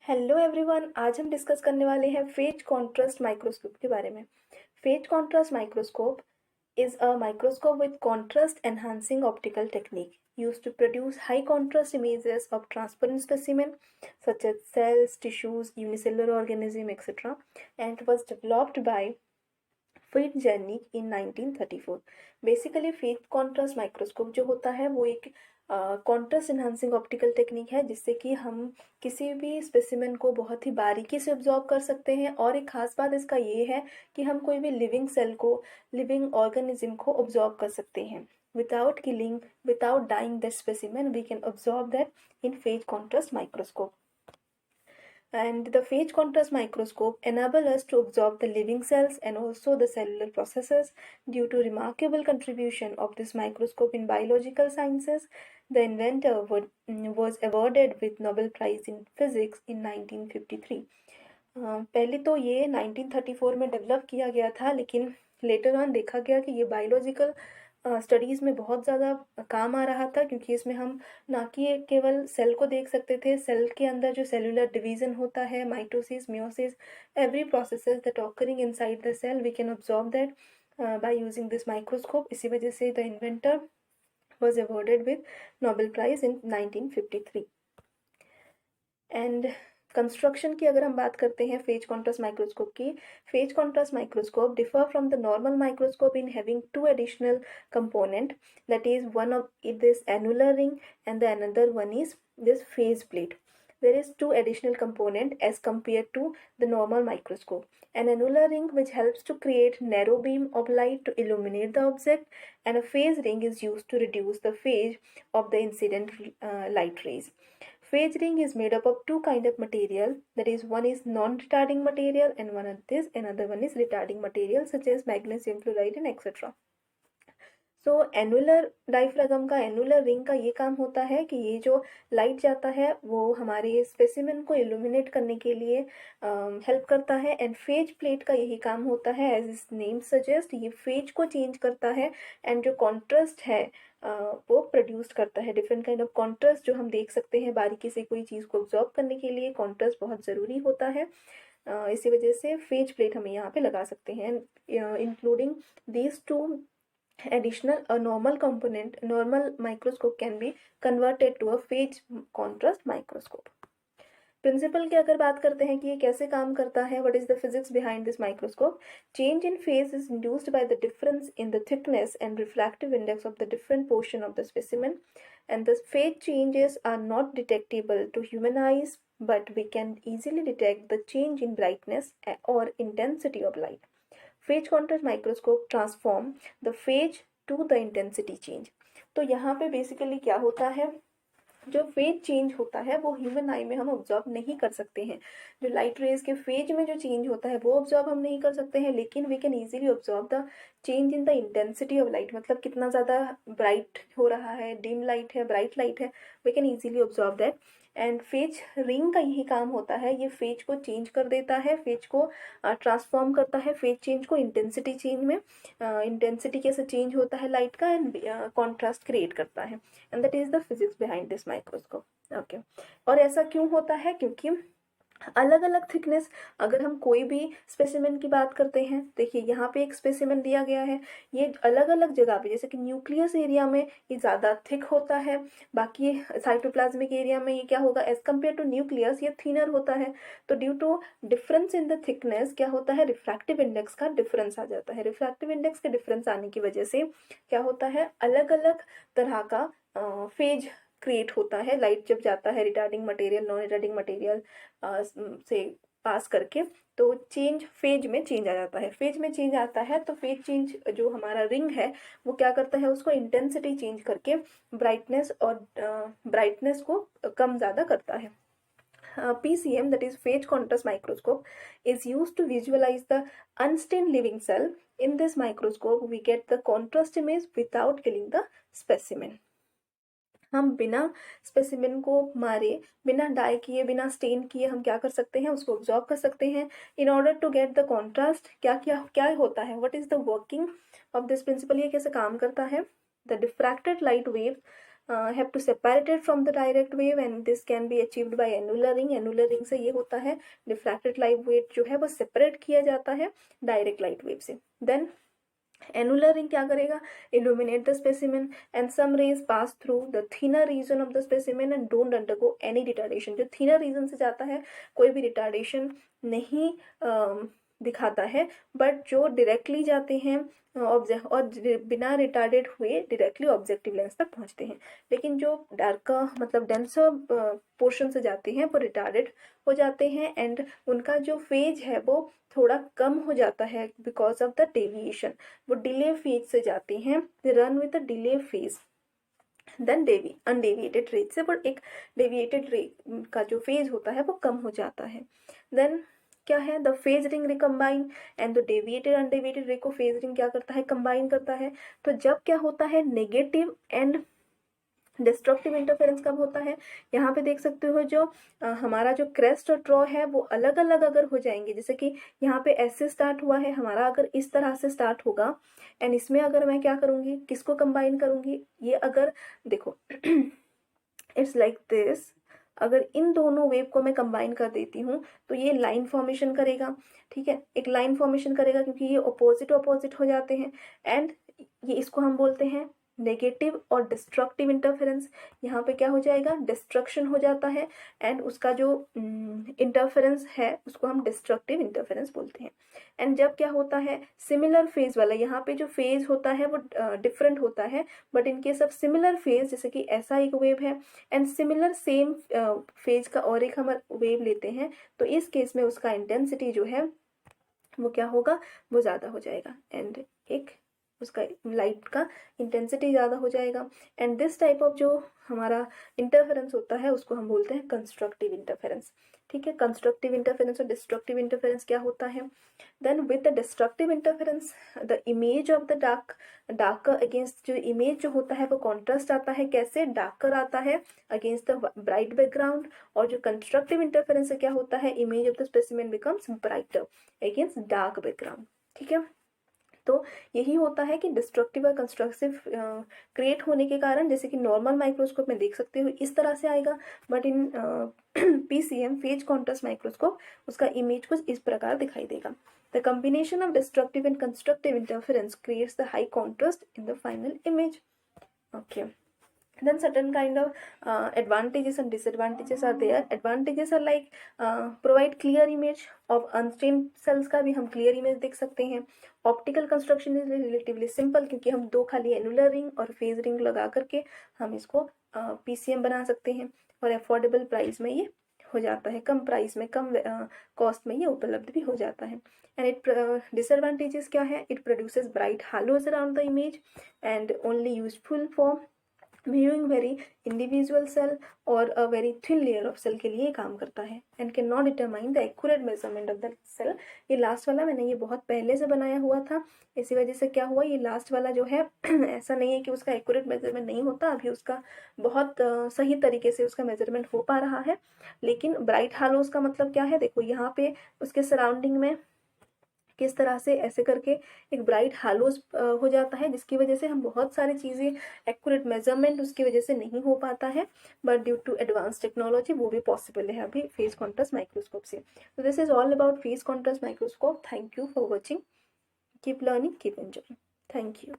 Hello everyone, आज हम discuss करने वाले हैं फेज कॉन्ट्रास्ट माइक्रोस्कोप के बारे में। Phase contrast microscope is a microscope with contrast enhancing optical technique used to produce high contrast images of transparent specimen such as cells, tissues, unicellular organism, etc. and it was developed by Frits Zernike in 1934। Basically phase contrast microscope जो होता है वो एक contrast enhancing optical technique है जिससे कि हम किसी भी स्पेसिमेन को बहुत ही बारीकी से ऑब्जॉर्व कर सकते हैं। और एक खास बात इसका ये है कि हम कोई भी लिविंग सेल को, लिविंग ऑर्गेनिज्म को ऑब्जॉर्व कर सकते हैं without killing, without dying the specimen. We can observe that in phase contrast microscope. And the phase contrast microscope enable us to observe the living cells and also the cellular processes. Due to remarkable contribution of this microscope in biological sciences, the inventor was awarded with Nobel Prize in Physics in 1953. पहले तो ये 1934 में develop किया गया था, लेकिन later on देखा गया कि ये बायोलॉजिकल स्टडीज़ में बहुत ज़्यादा काम आ रहा था, क्योंकि इसमें हम ना कि केवल सेल को देख सकते थे, सेल के अंदर जो सेलुलर डिवीजन होता है, mitosis, meiosis, every processes that occurring inside the cell, we can observe that by using this microscope. इसी वजह से the inventor was awarded with Nobel Prize in 1953. And construction की अगर हम बात करते हैं फेज कॉन्ट्रास्ट माइक्रोस्कोप की, phase contrast microscope differ from the normal microscope in having two additional component, that is one of this annular ring and the another one is this phase plate. There is two additional component as compared to the normal microscope. An annular ring which helps to create narrow beam of light to illuminate the object, and a phase ring is used to reduce the phase of the incident light rays. Phase ring is made up of two kind of material, that is one is non-retarding material and one of this another one is retarding material such as magnesium chloride and etc. So annular diaphragm का, annular ring का ये काम होता है कि ये जो light जाता है वो हमारे स्पेसिमेन को इल्यूमिनेट करने के लिए हेल्प करता है। एंड फेज प्लेट का यही काम होता है, एज इस नेम सजेस्ट, ये फेज को चेंज करता है एंड जो कॉन्ट्रास्ट है वो प्रोड्यूस करता है, डिफरेंट काइंड ऑफ कॉन्ट्रास्ट जो हम देख सकते हैं। बारीकी से कोई चीज़ को ऑब्जॉर्व करने के लिए कॉन्ट्रास्ट बहुत ज़रूरी होता है। इसी वजह से फेज प्लेट हम यहाँ पे लगा सकते हैं, including these two additional a normal component, normal microscope can be converted to a phase contrast microscope. Principle की अगर बात करते हैं कि ये कैसे काम करता है, what is the physics behind this microscope. Change in phase is induced by the difference in the thickness and refractive index of the different portion of the specimen, and the phase changes are not detectable to human eyes, but we can easily detect the change in brightness or intensity of light. Phase contrast microscope transform the phase two the intensity change. तो यहाँ पे basically क्या होता है, जो phase change होता है वो ह्यूमन आई में हम ऑब्जर्व नहीं कर सकते हैं। जो लाइट रेज के फेज में जो चेंज होता है वो ऑब्जर्व हम नहीं कर सकते हैं, लेकिन we can easily observe the change in the intensity of light, मतलब कितना ज़्यादा ब्राइट हो रहा है, डिम लाइट है, ब्राइट लाइट है, we can easily observe that. And phase ring का यही काम होता है, ये फेज को चेंज कर देता है, फेज को ट्रांसफॉर्म करता है, फेज चेंज को इंटेंसिटी चेंज में, इंटेंसिटी कैसे चेंज होता है लाइट का, एंड कॉन्ट्रास्ट क्रिएट करता है। And that is the physics behind this microscope. Okay, और ऐसा क्यों होता है, क्योंकि अलग अलग थिकनेस, अगर हम कोई भी स्पेसिमेन की बात करते हैं, देखिए यहाँ पे एक स्पेसिमेन दिया गया है, ये अलग अलग जगह पे, जैसे कि न्यूक्लियस एरिया में ये ज़्यादा थिक होता है, बाकी साइटोप्लाज्मिक एरिया में ये क्या होगा, एज कम्पेयर टू न्यूक्लियस ये थिनर होता है। तो due to difference in the thickness क्या होता है, रिफ्रैक्टिव इंडेक्स का डिफरेंस आ जाता है। रिफ्रैक्टिव इंडेक्स के डिफरेंस आने की वजह से क्या होता है, अलग अलग तरह का फेज क्रिएट होता है। लाइट जब जाता है retarding material, non retarding material से पास करके, तो चेंज फेज में चेंज आ जाता है। फेज में चेंज आता है तो फेज चेंज जो हमारा रिंग है वो क्या करता है, उसको इंटेंसिटी चेंज करके ब्राइटनेस और ब्राइटनेस को कम ज़्यादा करता है। PCM, that is phase contrast microscope, is used to visualize the unstained living cell. In this microscope we get the contrast image without killing the specimen. हम बिना स्पेसिमेन को मारे, बिना डाई किए, बिना स्टेन किए हम क्या कर सकते हैं, उसको ऑब्जॉर्व कर सकते हैं। In order to get the contrast क्या होता है, what is the working of this principle, ये कैसे काम करता है। The diffracted light wave have to separated from the direct wave and this can be achieved by annular ring. Annular ring से ये होता है डिफ्रैक्टेड लाइट वेव जो है वो सेपरेट किया जाता है डायरेक्ट लाइट वेव से। देन एनुलर रिंग क्या करेगा, illuminate the specimen and some rays pass through the thinner region of the specimen and don't undergo any retardation। जो thinner region से जाता है कोई भी retardation नहीं दिखाता है, बट जो डायरेक्टली जाते हैं ऑब्जेक्ट और बिना रिटार्डेड हुए डायरेक्टली ऑब्जेक्टिव लेंस तक पहुंचते हैं। लेकिन जो डार्कर मतलब डेंसर पोर्शन से जाते हैं वो रिटार्डेड हो जाते हैं एंड उनका जो फेज है वो थोड़ा कम हो जाता है बिकॉज ऑफ द डेविएशन। वो डिले फेज से जाते हैं, they run with the delay phase then undeviated ray से, बट एक डेविएटेड रे का जो फेज होता है वो कम हो जाता है। देन क्या है, the phase ring recombine and the deviated undeviated रे को फेज रिंग क्या करता है, कंबाइन करता है। तो जब क्या होता है, नेगेटिव एंड डिस्ट्रक्टिव इंटरफेरेंस कब होता है, यहाँ पे देख सकते हो जो हमारा जो क्रेस्ट और ट्रॉ है वो अलग अलग अगर हो जाएंगे, जैसे कि यहाँ पे ऐसे स्टार्ट हुआ है हमारा, अगर इस तरह से स्टार्ट होगा एंड इसमें अगर मैं क्या करूँगी, किसको कंबाइन करूँगी, ये अगर देखो इट्स लाइक दिस, अगर इन दोनों वेव को मैं कंबाइन कर देती हूँ तो ये लाइन फॉर्मेशन करेगा, ठीक है, एक लाइन फॉर्मेशन करेगा क्योंकि ये अपोजिट हो जाते हैं एंड ये इसको हम बोलते हैं नेगेटिव और डिस्ट्रक्टिव इंटरफेरेंस। यहाँ पे क्या हो जाएगा, डिस्ट्रक्शन हो जाता है एंड उसका जो इंटरफेरेंस है उसको हम डिस्ट्रक्टिव इंटरफेरेंस बोलते हैं। एंड जब क्या होता है, सिमिलर फेज वाला, यहाँ पे जो फेज होता है वो डिफरेंट होता है, but in case of similar phase, जैसे कि ऐसा एक वेव है एंड सिमिलर सेम फेज का और एक हम वेव लेते हैं, तो इस केस में उसका इंटेंसिटी जो है वो क्या होगा, वो ज़्यादा हो जाएगा एंड एक उसका लाइट का इंटेंसिटी ज़्यादा हो जाएगा। एंड दिस टाइप ऑफ जो हमारा इंटरफेरेंस होता है उसको हम बोलते हैं कंस्ट्रक्टिव इंटरफेरेंस, ठीक है। कंस्ट्रक्टिव इंटरफेरेंस और डिस्ट्रक्टिव इंटरफेरेंस क्या होता है, then with the destructive interference the image of the darker against, जो इमेज जो होता है वो कॉन्ट्रास्ट आता है, कैसे, डार्कर आता है अगेंस्ट द ब्राइट बैकग्राउंड। और जो कंस्ट्रक्टिव इंटरफेरेंस से क्या होता है, image of the specimen becomes brighter against dark background, ठीक है। तो यही होता है कि डिस्ट्रक्टिव और कंस्ट्रक्टिव क्रिएट होने के कारण, जैसे कि नॉर्मल माइक्रोस्कोप में देख सकते हो इस तरह से आएगा, but in PCM phase contrast microscope उसका इमेज कुछ इस प्रकार दिखाई देगा। The combination of destructive and constructive interference creates the high contrast in the final image. Okay, then certain kind of advantages and disadvantages are there। advantages are like provide clear image of unstained cells का भी हम clear image देख सकते हैं। optical construction is relatively simple क्योंकि हम दो खाली annular ring और phase ring लगा करके हम इसको PCM बना सकते हैं और affordable price में ये हो जाता है, कम प्राइस में, कम कॉस्ट में ये उपलब्ध भी हो जाता है। एंड इट डिसएडवांटेजेस क्या है, it produces bright halos around the image and only useful for viewing very individual cell और a very thin layer of cell के लिए काम करता है and can not determine the accurate measurement of the cell. ये last वाला मैंने ये बहुत पहले से बनाया हुआ था, इसी वजह से क्या हुआ, ये लास्ट वाला जो है ऐसा नहीं है कि उसका एक्यूरेट मेजरमेंट नहीं होता, अभी उसका बहुत सही तरीके से उसका मेजरमेंट हो पा रहा है। लेकिन ब्राइट हालोज का मतलब क्या है, देखो यहाँ पे उसके सराउंडिंग में किस तरह से ऐसे करके एक ब्राइट हालोज हो जाता है, जिसकी वजह से हम बहुत सारी चीज़ें एक्यूरेट मेजरमेंट उसकी वजह से नहीं हो पाता है, but due to advance technology वो भी पॉसिबल है अभी फेज कॉन्ट्रास्ट माइक्रोस्कोप से। तो this is all about phase contrast microscope. Thank you for watching, keep learning, keep enjoying, thank you.